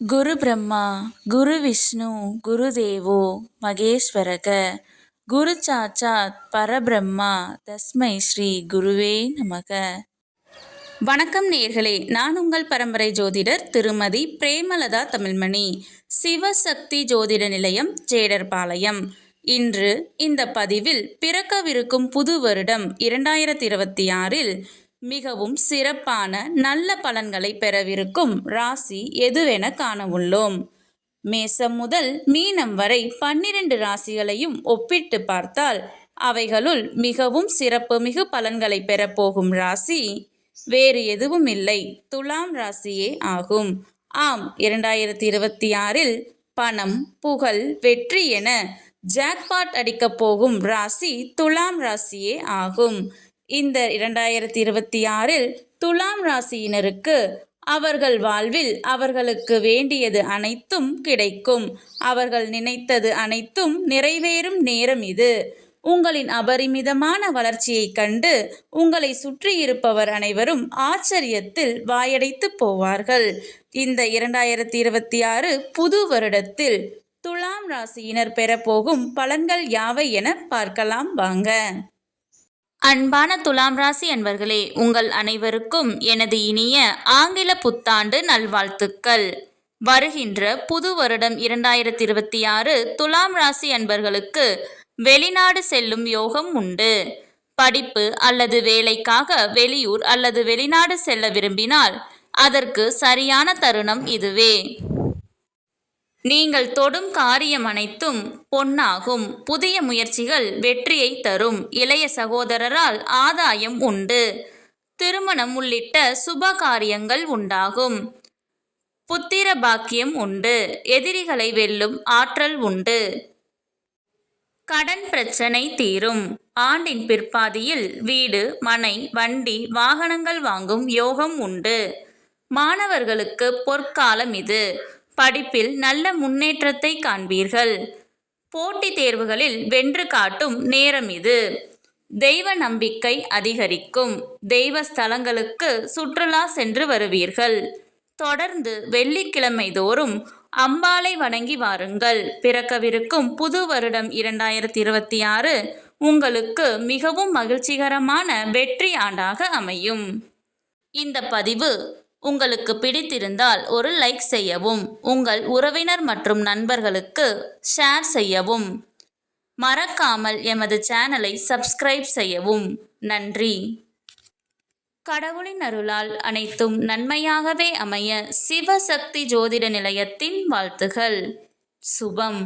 குரு பிரம்மா குரு விஷ்ணு குரு தேவோ மகேஸ்வரக குரு சாட்சாத் பரபிரம்மா தஸ்மை ஸ்ரீ குருவே நமக. வணக்கம் நேயர்களே, நான் உங்கள் பரம்பரை ஜோதிடர் திருமதி பிரேமலதா தமிழ்மணி, சிவசக்தி ஜோதிட நிலையம், ஜேடர்பாளையம். இன்று இந்த பதிவில் பிறக்கவிருக்கும் புது வருடம் 2026இல் மிகவும் சிறப்பான நல்ல பலன்களை பெறவிருக்கும் ராசி எதுவென காண உள்ளோம். மேசம் முதல் மீனம் வரை 12 ராசிகளையும் ஒப்பிட்டு பார்த்தால் அவைகளுள் மிகவும் சிறப்புமிகு பலன்களை பெறப்போகும் ராசி வேறு எதுவும் இல்லை, துலாம் ராசியே ஆகும். ஆம், 2026இல் பணம், புகழ், வெற்றி என ஜாக்பாட் அடிக்கப் போகும் ராசி துலாம் ராசியே ஆகும். இந்த 2026இல் துலாம் ராசியினருக்கு அவர்கள் வாழ்வில் அவர்களுக்கு வேண்டியது அனைத்தும் கிடைக்கும். அவர்கள் நினைத்தது அனைத்தும் நிறைவேறும் நேரம் இது. உங்களின் அபரிமிதமான வளர்ச்சியை கண்டு உங்களை சுற்றியிருப்பவர் அனைவரும் ஆச்சரியத்தில் வாயடைத்து போவார்கள். இந்த 2026 புது வருடத்தில் துலாம் ராசியினர் பெறப்போகும் பலன்கள் யாவை என பார்க்கலாம் வாங்க. அன்பான துலாம் ராசி அன்பர்களே, உங்கள் அனைவருக்கும் எனது இனிய ஆங்கில புத்தாண்டு நல்வாழ்த்துக்கள். வருகின்ற புது வருடம் 2026 துலாம் ராசி அன்பர்களுக்கு வெளிநாடு செல்லும் யோகம் உண்டு. படிப்பு அல்லது வேலைக்காக வெளியூர் அல்லது வெளிநாடு செல்ல விரும்பினால் அதற்கு சரியான தருணம் இதுவே. நீங்கள் தொடும் காரியம் அனைத்தும் பொன்னாகும். புதிய முயற்சிகள் வெற்றியை தரும். இளைய சகோதரரால் ஆதாயம் உண்டு. திருமணம் உள்ளிட்ட சுப காரியங்கள் உண்டாகும். புத்திர பாக்கியம் உண்டு. எதிரிகளை வெல்லும் ஆற்றல் உண்டு. கடன் பிரச்சனை தீரும். ஆண்டின் பிற்பாதியில் வீடு, மனை, வண்டி, வாகனங்கள் வாங்கும் யோகம் உண்டு. மாணவர்களுக்கு பொற்காலம் இது. படிப்பில் நல்ல முன்னேற்றத்தை காண்பீர்கள். போட்டித் தேர்வுகளில் வென்று காட்டும் நேரம் இது. தெய்வ நம்பிக்கை அதிகரிக்கும். தெய்வ ஸ்தலங்களுக்கு சுற்றுலா சென்று வருவீர்கள். தொடர்ந்து வெள்ளிக்கிழமை தோறும் அம்பாளை வணங்கி வாருங்கள். பிறக்கவிருக்கும் புது வருடம் 2026 உங்களுக்கு மிகவும் மகிழ்ச்சிகரமான வெற்றி ஆண்டாக அமையும். இந்த பதிவு உங்களுக்கு பிடித்திருந்தால் ஒரு லைக் செய்யவும், உங்கள் உறவினர் மற்றும் நண்பர்களுக்கு ஷேர் செய்யவும், மறக்காமல் எமது சேனலை சப்ஸ்கிரைப் செய்யவும். நன்றி. கடவுளின் அருளால் அனைத்தும் நன்மையாகவே அமைய சிவசக்தி ஜோதிட நிலையத்தின் வாழ்த்துகள். சுபம்.